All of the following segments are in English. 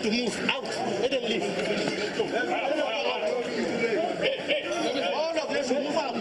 to move out. Let them leave. All of them should move out.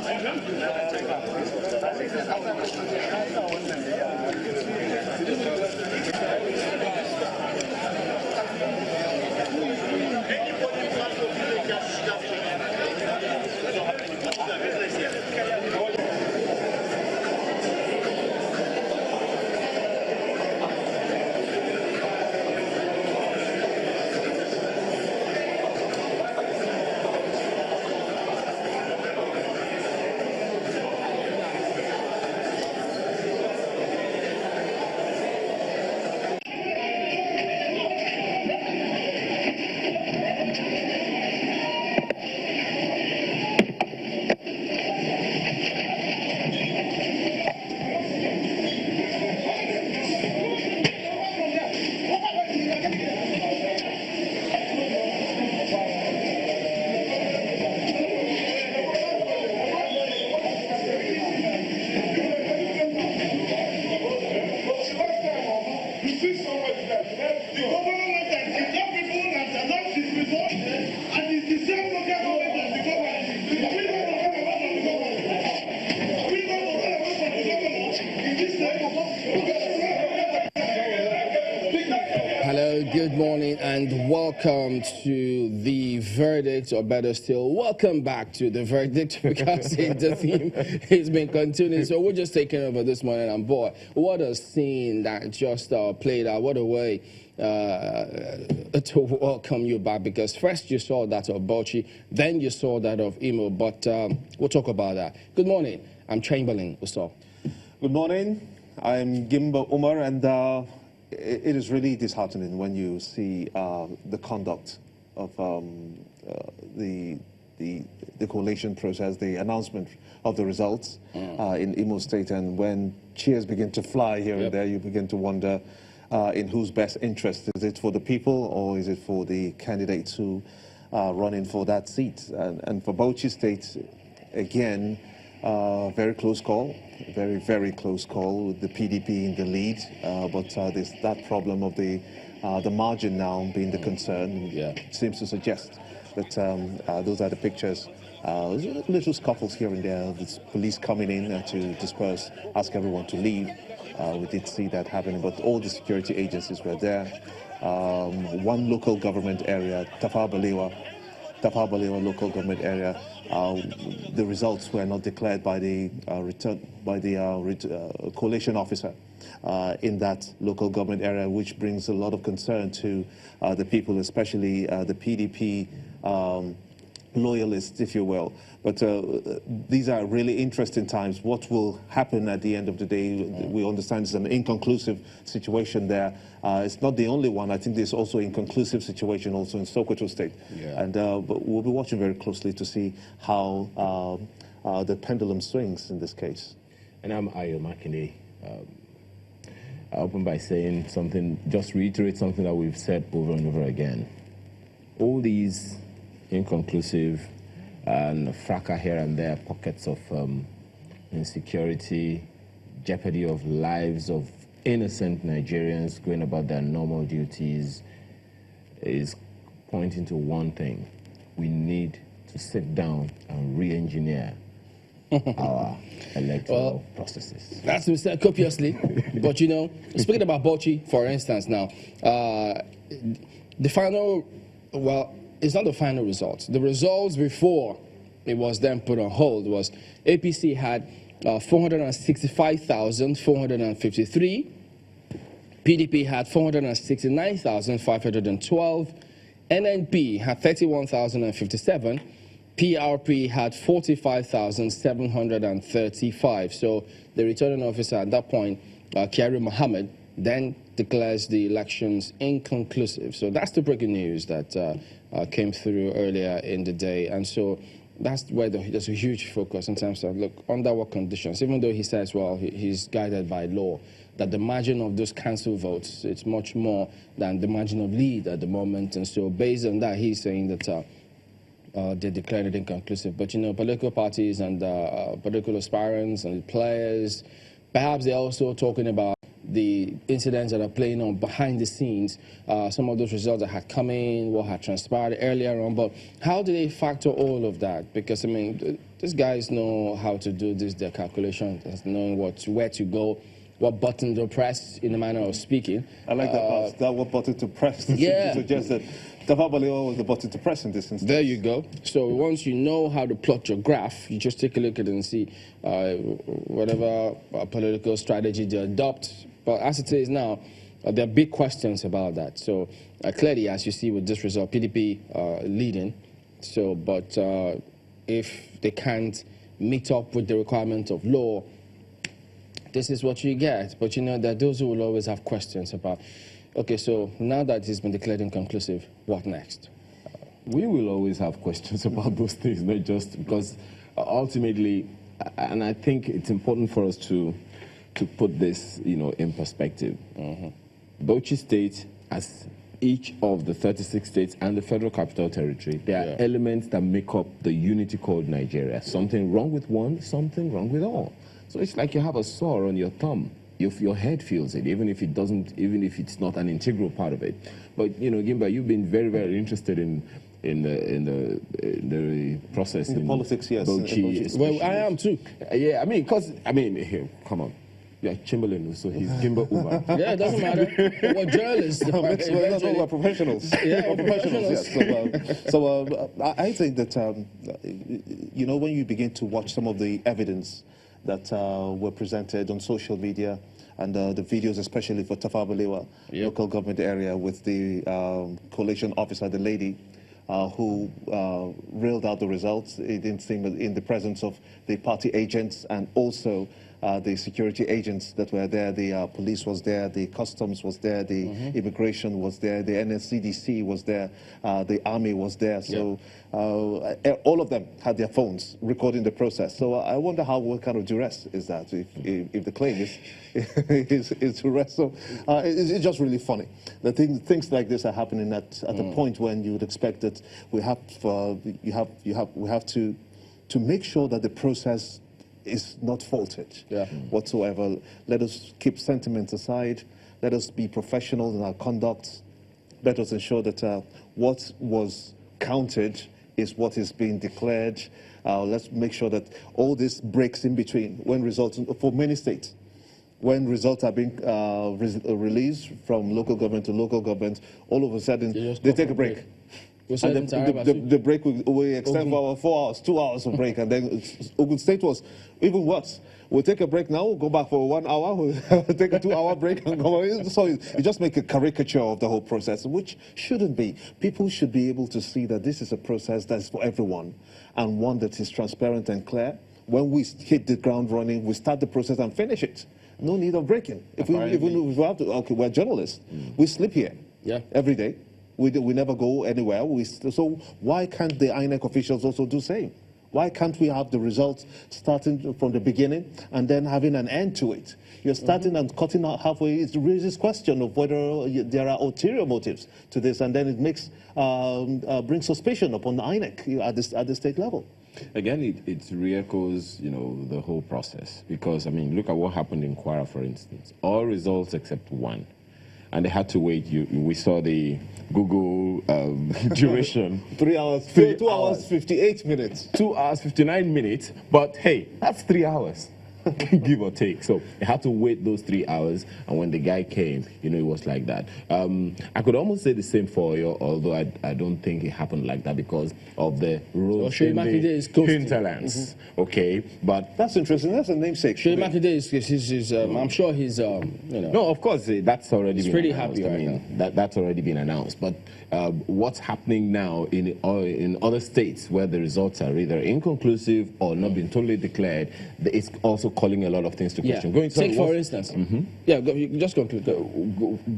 Good morning and welcome to the verdict, or better still, welcome back to the verdict, because the theme has been continuing. So we're just taking over this morning, and boy, what a scene that just played out. What a way to welcome you back, because first you saw that of Bauchi, then you saw that of Imo, but we'll talk about that. Good morning, I'm Chamberlain Uso. Good morning, I'm Gimba Umar, and it is really disheartening when you see the conduct of the collation process, the announcement of the results in Imo State, and when cheers begin to fly here and there, you begin to wonder in whose best interest. Is it for the people, or is it for the candidates who are running for that seat? And for Bauchi State, again, very close call, very close call, with the PDP in the lead, but there's that problem of the margin now being the concern. It seems to suggest that those are the pictures. Little scuffles here and there, the police coming in to disperse, ask everyone to leave. We did see that happening, but all the security agencies were there. One local government area, Tafawa Balewa local government area, the results were not declared by the collation officer in that local government area, which brings a lot of concern to the people, especially the PDP loyalists, if you will. But these are really interesting times. What will happen at the end of the day? We understand it's an inconclusive situation there. It's not the only one. I think there's also an inconclusive situation also in Sokoto State. And but we'll be watching very closely to see how the pendulum swings in this case. And I'm Ayo Makinde. I open by saying something, just reiterate something that we've said over and over again. All these inconclusive and fracas here and there, pockets of insecurity, jeopardy of lives of innocent Nigerians going about their normal duties, is pointing to one thing. We need to sit down and re-engineer our electoral processes. That's been said copiously, but you know, speaking about Bauchi, for instance, now, the final, well, it's not the final results. The results before it was then put on hold was APC had 465,453, PDP had 469,512, NNP had 31,057, PRP had 45,735. So the returning officer at that point, Kyari Mohammed, then declares the elections inconclusive. So that's the breaking news that came through earlier in the day. And so that's where there's a huge focus in terms of, look, under what conditions, even though he says, well, he's guided by law, that the margin of those cancel votes, it's much more than the margin of lead at the moment. And so based on that, he's saying that they declared it inconclusive. But, you know, political parties and political aspirants and players, perhaps they're also talking about the incidents that are playing on behind the scenes, some of those results that had come in, what had transpired earlier on. But how do they factor all of that? Because, I mean, these guys know how to do their calculations, knowing where to go, what button to press, in the manner of speaking. I like that part. That what button to press. Yeah. Suggests that Tafawa Balewa was the button to press in this instance. There you go. So once you know how to plot your graph, you just take a look at it and see whatever political strategy they adopt. But as it is now, there are big questions about that. So clearly, as you see with this result, PDP leading. So, but if they can't meet up with the requirement of law, this is what you get. But you know that those who will always have questions about, okay, so now that it's been declared inconclusive, what next? We will always have questions about those things, not just because ultimately, and I think it's important for us to put this, in perspective. Bauchi State, as each of the 36 states and the Federal Capital Territory, there are elements that make up the unity called Nigeria. Something wrong with one, something wrong with all. So it's like you have a sore on your thumb. If your head feels it, even if it's not an integral part of it. But Gimba, you've been very, very interested in the process in the politics, yes. Bauchi, well, I am too. Yeah, here, come on. Yeah, Chamberlain, so he's Gimba Umar. Yeah, it doesn't matter. We're journalists. We're professionals. Yeah, we're professionals. Yes. So I think that when you begin to watch some of the evidence that were presented on social media, and the videos, especially for Tafawa Balewa, local government area, with the coalition officer, the lady, who reeled out the results. It didn't seem in the presence of the party agents and also the security agents that were there. The police was there, the customs was there, the immigration was there, the NSCDC was there, the army was there. So all of them had their phones recording the process. So I wonder what kind of duress is that if the claim is duress. So it's just really funny. Things like this are happening at the point when you would expect that we have to make sure that the process is not faulted whatsoever. Let us keep sentiment aside. Let us be professional in our conduct. Let us ensure that what was counted is what is being declared. Let's make sure that all this breaks in between when results, for many states, when results are being released from local government to local government, all of a sudden they take a break. And the break will extend for 4 hours, 2 hours of break, and then Ogun State was even worse. We'll take a break now, we'll go back for 1 hour, we'll take a 2-hour break and go on. So you just make a caricature of the whole process, which shouldn't be. People should be able to see that this is a process that's for everyone and one that is transparent and clear. When we hit the ground running, we start the process and finish it. No need of breaking. If we have to, okay, we're journalists. We sleep here every day. We never go anywhere. So why can't the INEC officials also do the same? Why can't we have the results starting from the beginning and then having an end to it? You're starting and cutting out halfway. It raises question of whether there are ulterior motives to this, and then it makes brings suspicion upon the INEC at the state level. Again, it re-echoes, the whole process. Because, look at what happened in Kwara, for instance. All results except one. And they had to wait. We saw the Google duration. 3 hours, 2 hours, 58 minutes. 2 hours, 59 minutes. But hey, that's 3 hours, give or take. So they had to wait those 3 hours. And when the guy came, it was like that. I could almost say the same for Oyo, although I don't think it happened like that because of the roads in the hinterlands. Okay, but that's interesting. That's a namesake. Shey Makinde is I'm sure he's, No, of course, that's already been pretty announced. happy That's already been announced. But what's happening now in other states where the results are either inconclusive or not been totally declared, it's also calling a lot of things to question. Take for instance. Just conclude.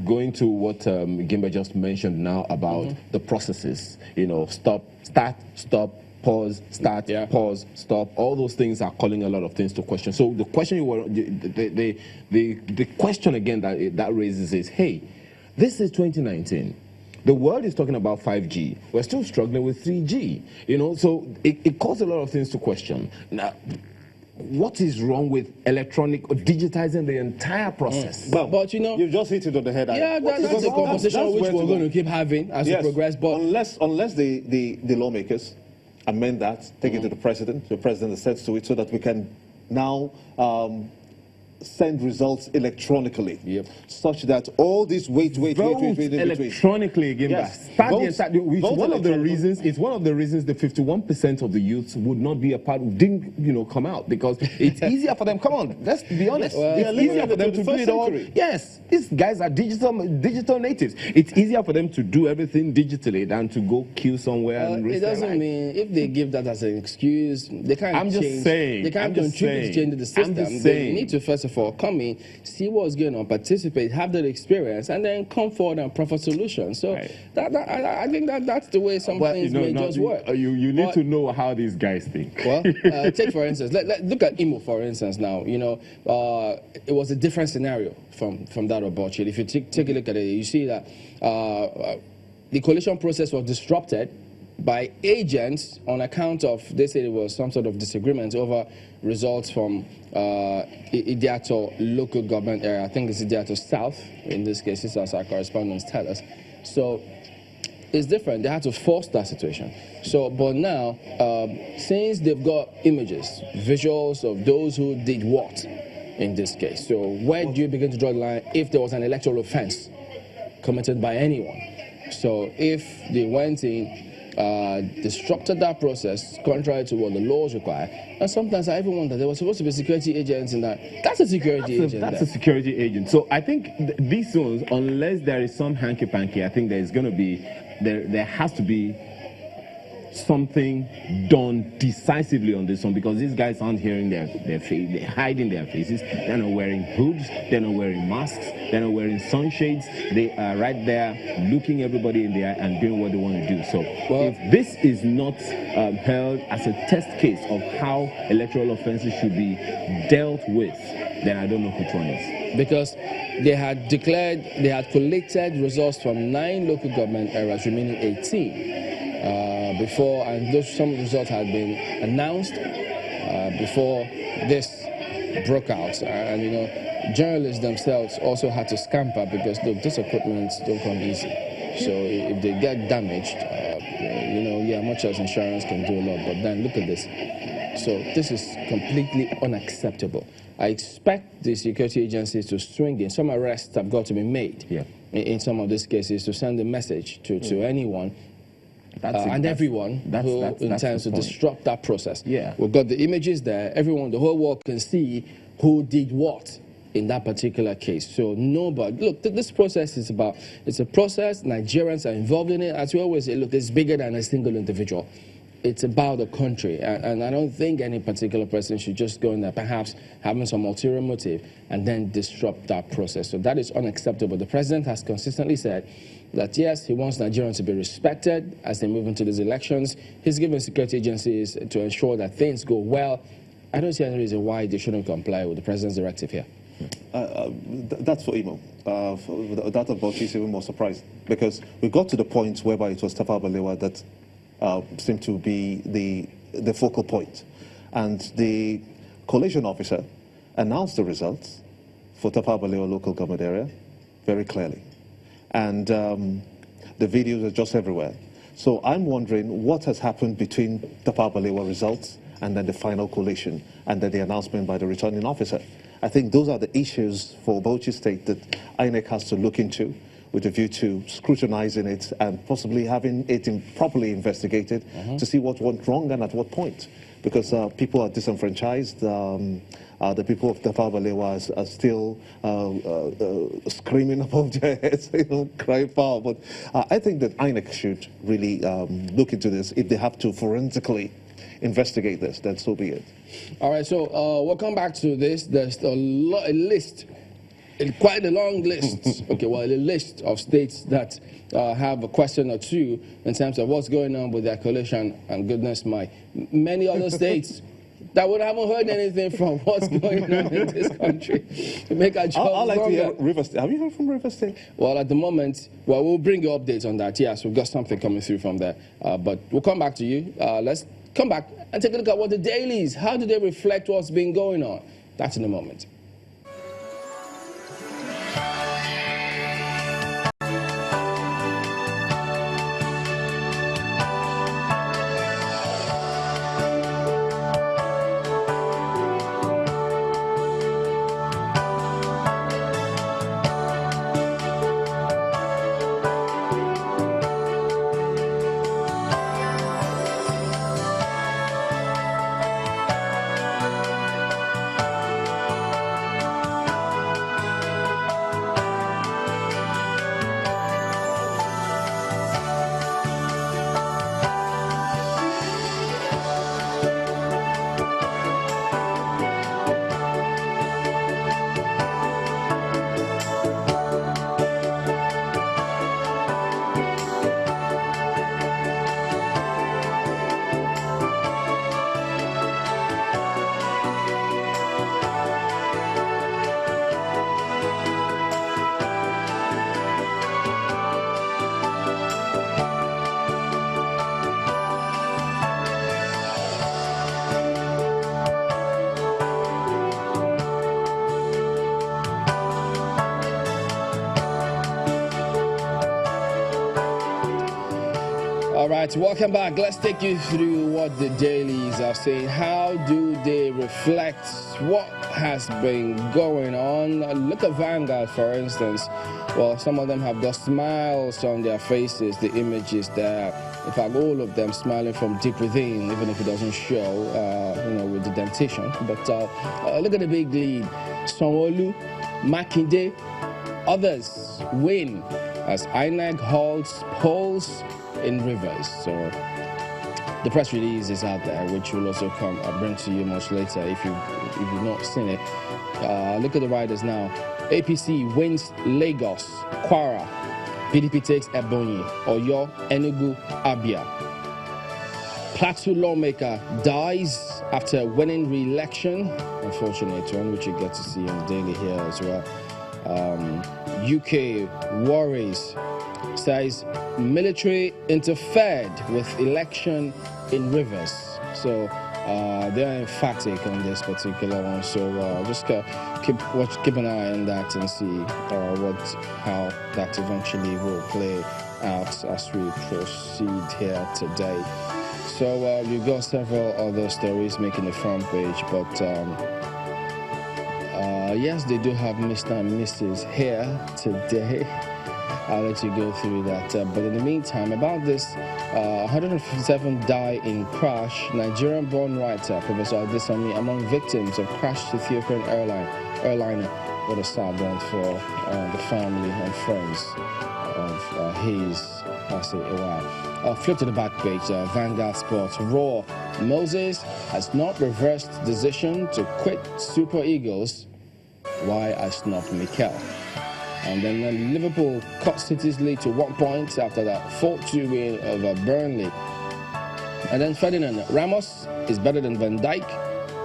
Going to what Gimba just mentioned now about the processes, stop, start, stop, pause, start, pause, stop. All those things are calling a lot of things to question. So the question the question again that raises is, hey, this is 2019. The world is talking about 5G. We're still struggling with 3G. So it calls a lot of things to question. Now, what is wrong with electronic or digitizing the entire process? But you know, you've just hit it on the head. yeah, that's a conversation which we're going to keep having as we progress. But unless the lawmakers amend that, take it to the president assents to it, so that we can now send results electronically, such that all this wait electronically again. Yes. It's one of the reasons the 51% of the youths would not be a part, didn't come out, because it's easier for them. Come on, let's be honest. It's easier for them to do it all. Yes, these guys are digital natives. It's easier for them to do everything digitally than to go queue somewhere and risk their life. It doesn't mean if they give that as an excuse, they can't. I'm just saying. They can't contribute to changing the system. They need to first of all come in, see what's going on, participate, have that experience, and then come forward and proffer solutions. So I think that's the way some things may just work. You need to know how these guys think. Well, take for instance, look at Imo, for instance. Now, it was a different scenario from that of Gov'ship. If you take a look at it, you see that the coalition process was disrupted by agents on account of, they said it was some sort of disagreement over results from Idiato local government area. I think it's Idiato South, in this case, this is as our correspondents tell us. So it's different. They had to force that situation. So, but now, since they've got images, visuals of those who did what in this case, so where do you begin to draw the line if there was an electoral offense committed by anyone? So if they went in, disrupted that process contrary to what the laws require, and sometimes I even wonder there was supposed to be security agents in that. That's a security agent. That's a security agent. So I think these ones, unless there is some hanky-panky, I think there's going to be there has to be something done decisively on this one, because these guys aren't hearing their face, they're hiding their faces, they're not wearing hoods, they're not wearing masks, they're not wearing sunshades, they are right there looking everybody in the eye and doing what they want to do. So if this is not held as a test case of how electoral offenses should be dealt with, then I don't know which one is. Because they had collated results from 9 local government areas, remaining 18. Before, and some results had been announced before this broke out, and journalists themselves also had to scamper, because look, these equipments don't come easy. So if they get damaged, much as insurance can do a lot, but then look at this. So this is completely unacceptable. I expect the security agencies to swing in. Some arrests have got to be made in some of these cases to send a message to anyone and everyone who intends to disrupt that process. Yeah. We've got the images there. Everyone, the whole world can see who did what in that particular case. So nobody, look, this process is it's a process. Nigerians are involved in it. As we always say, look, it's bigger than a single individual. It's about the country, and I don't think any particular person should just go in there, perhaps having some ulterior motive, and then disrupt that process. So that is unacceptable. The president has consistently said that, yes, he wants Nigerians to be respected as they move into these elections. He's given security agencies to ensure that things go well. I don't see any reason why they shouldn't comply with the president's directive here. That's for Imo. That of Gov'ship is even more surprising, because we got to the point whereby it was Tafawa Balewa that seemed to be the focal point. And the coalition officer announced the results for Tafawa Balewa local government area very clearly. And the videos are just everywhere. So I'm wondering what has happened between Tafawa Balewa results and then the final collation and then the announcement by the returning officer. I think those are the issues for Bauchi State that INEC has to look into, with a view to scrutinizing it and possibly having it properly investigated to see what went wrong and at what point. Because people are disenfranchised. The people of Tafawa Balewa are still screaming above their heads, crying foul. But I think that INEC should really look into this. If they have to forensically investigate this, then so be it. All right, so we'll come back to this. There's a list. Quite a long list, a list of states that have a question or two in terms of what's going on with their coalition, and goodness my, many other states that we haven't heard anything from what's going on in this country to make our jobs I'd like to longer. hear River State. Have you heard from River State? Well, at the moment, we'll bring you updates on that. Yes, we've got something coming through from there, but we'll come back to you. Let's come back and take a look at what the dailies, how do they reflect what's been going on? That's in a moment. All right, welcome back. Let's take you through what the dailies are saying. How do they reflect what has been going on? Look at Vanguard, for instance. Well, some of them have got smiles on their faces, the images there. In fact, all of them smiling from deep within, even if it doesn't show, with the dentition. But look at the big lead. Sanwo-Olu, Makinde, others win as INEC holds polls in Rivers. So the press release is out there, which will also come. I'll bring to you much later if you've not seen it. Look at the riders now. APC wins Lagos, Kwara. PDP takes Ebonyi, Oyo, Enugu, Abia. Plateau lawmaker dies after winning re-election. Unfortunate one, which you get to see on the daily here as well. UK worries, says military interfered with election in Rivers. So they are emphatic on this particular one. So just keep an eye on that and see how that eventually will play out as we proceed here today. So we've got several other stories making the front page, but yes, they do have Mr. and Mrs. here today. I'll let you go through that. But in the meantime, about this 157 die in crash, Nigerian-born writer Professor Adesami among victims of crashed Ethiopian airliner. What a sad one for the family and friends of his passed away. Flip to the back page, Vanguard Sports. Raw, Moses has not reversed decision to quit Super Eagles. Why I snubbed Mikel. And then Liverpool cut City's lead to 1 point after that 4-2 win over Burnley. And then Ferdinand, Ramos is better than Van Dijk.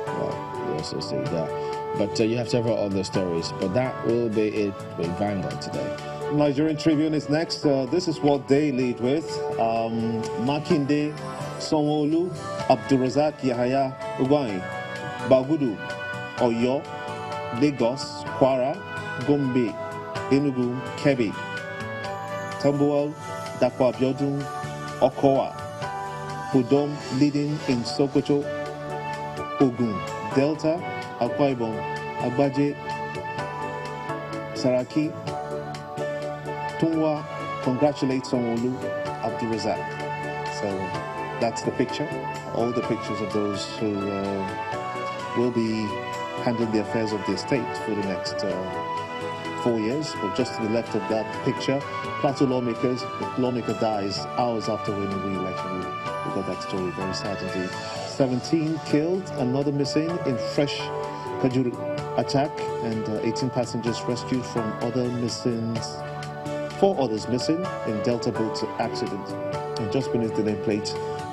Well, they also say that. But you have several other stories. But that will be it with Vanguard today. Nigerian Tribune is next. This is what they lead with. Makinde, Sanwo-Olu, Abdulrazak Yahaya Ugwai, Bagudu, Oyo, Lagos, Kwara, Gombe, Enugu, Kebbi, Tambuwal, Dapo Abiodun, Okowa, Udom leading in Sokoto, Ogun, Delta, Akwa Ibom, Agbaje, Saraki, Tunwa congratulates Sanwo-Olu, Abdulrazak. So that's the picture. All the pictures of those who will be handling the affairs of the state for the next 4 years. But just to the left of that picture, Plateau lawmakers, the lawmaker dies hours after winning re-election. We got that story, very sad indeed. 17 killed, another missing in fresh Kajuru attack, and 18 passengers rescued from other missing. 4 others missing in Delta boat accident. And just beneath the nameplate,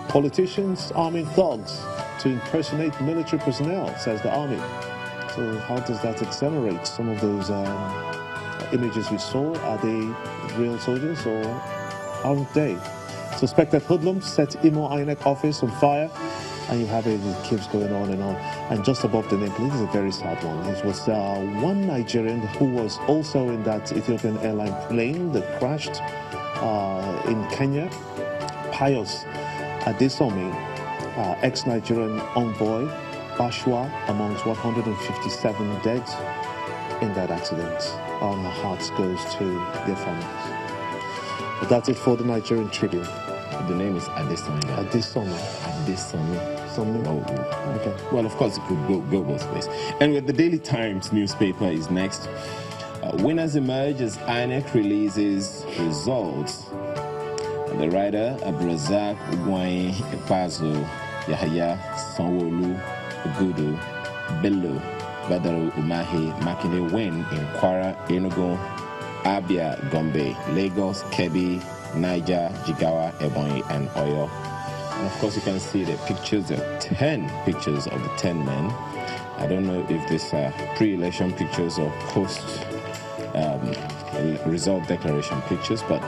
politicians arming thugs to impersonate military personnel, says the army. So how does that accelerate some of those images we saw? Are they real soldiers or aren't they? Suspected hoodlums set Imo INEC office on fire. And you have it keeps going on and on. And just above the nameplate is a very sad one. It was one Nigerian who was also in that Ethiopian airline plane that crashed in Kenya. Pius Adesomi, ex-Nigerian envoy, Bashwa, amongst 157 dead in that accident. Our hearts goes to their families. But that's it for the Nigerian Tribune. The name is Adesomi. Adesomi. Oh, Okay. well, of course, it could go both ways. And with the Daily Times newspaper is next. Winners emerge as INEC releases results. And the writer, Abrazak Ugwai Epazo, Yahaya Sanwo-Olu, Ugudu, Bello, Badaru Umahi, Makinde win in Kwara, Enugu, Abia, Gombe, Lagos, Kebbi, Niger, Jigawa, Ebonyi, and Oyo. And of course, you can see the pictures, there are 10 pictures of the 10 men. I don't know if these are pre-election pictures or post-result declaration pictures, but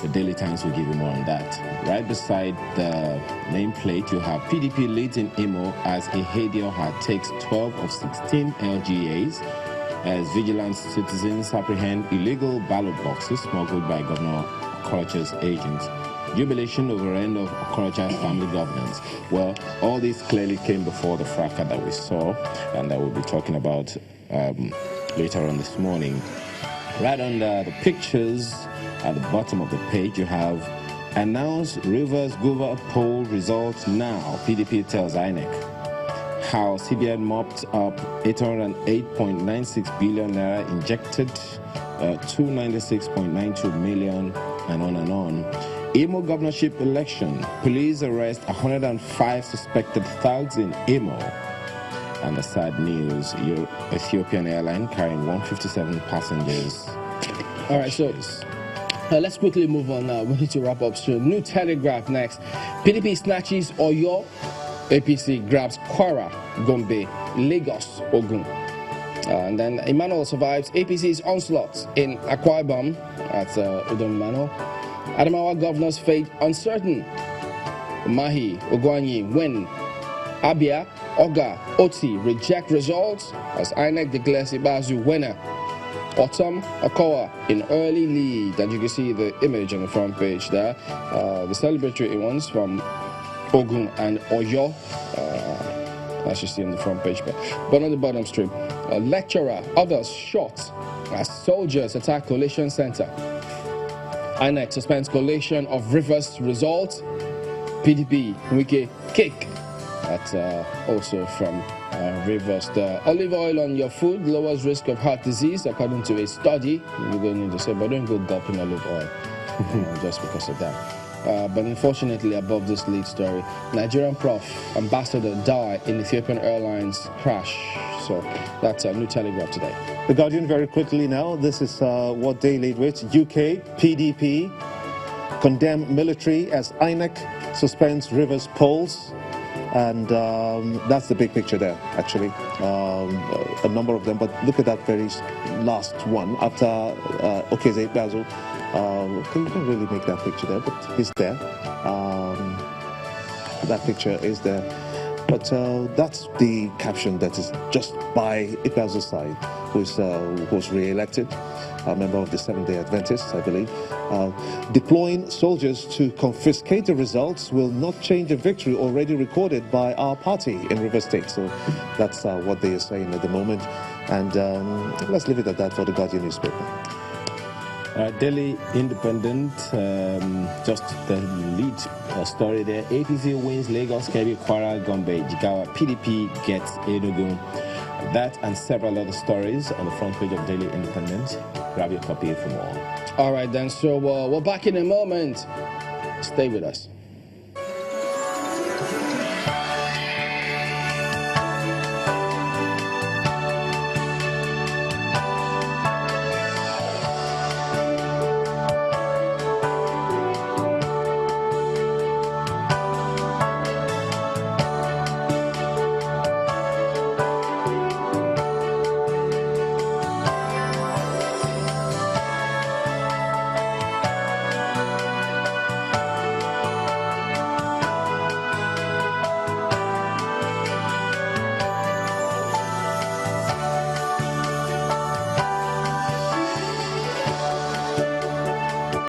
the Daily Times will give you more on that. Right beside the nameplate, you have PDP leads in Imo as Ihedioha takes 12 of 16 LGAs as vigilant citizens apprehend illegal ballot boxes smuggled by Governor Okorocha's agents. Jubilation over end of Okorocha's family governance. Well, all this clearly came before the fracas that we saw and that we'll be talking about later on this morning. Right under the pictures at the bottom of the page, you have announced Rivers Guva poll results now. PDP tells INEC how CBN mopped up 808.96 billion naira, injected 296.92 million, and on and on. Imo governorship election, police arrest 105 suspected thugs in Imo. And the sad news, your Ethiopian airline carrying 157 passengers. All right, so let's quickly move on now. We need to wrap up soon. New Telegraph next. PDP snatches Oyo. APC grabs Kwara, Gombe, Lagos, Ogun. And then Emmanuel survives APC's onslaught in Akwa Ibom at Udomano. Adamawa governor's fate uncertain. Mahi, Ogwanyi win. Abia, Oga, Oti reject results as INEC declares Ibazu winner. Otom Akowa in early lead, and you can see the image on the front page there. The celebratory ones from Ogun and Oyo, as you see on the front page. But on the bottom strip, a lecturer, others shot as soldiers attack collation center. INEC suspends collation of Rivers results. PDP, Wike, kick. That's also from Rivers. The olive oil on your food lowers risk of heart disease, according to a study. You're going to say, but don't go gulping olive oil just because of that. But unfortunately, above this lead story, Nigerian Prof ambassador died in Ethiopian Airlines crash. So that's a New Telegraph today. The Guardian, very quickly now. This is what they lead with. UK, PDP condemn military as INEC suspends Rivers polls. And that's the big picture there, actually. A number of them, but look at that very last one after Okeze Basil. You can't really make that picture there, but he's there. That picture is there. But that's the caption that is just by Ibazo's side, who was re-elected, a member of the Seventh-day Adventists, I believe. Deploying soldiers to confiscate the results will not change the victory already recorded by our party in Rivers State. So that's what they are saying at the moment. And let's leave it at that for the Guardian newspaper. Daily Independent, just the lead story there. APC wins Lagos, Kebbi, Kwara, Gombe, Jigawa. PDP gets Enugu. That and several other stories on the front page of Daily Independent. Grab your copy for more. All right, then. So we're back in a moment. Stay with us.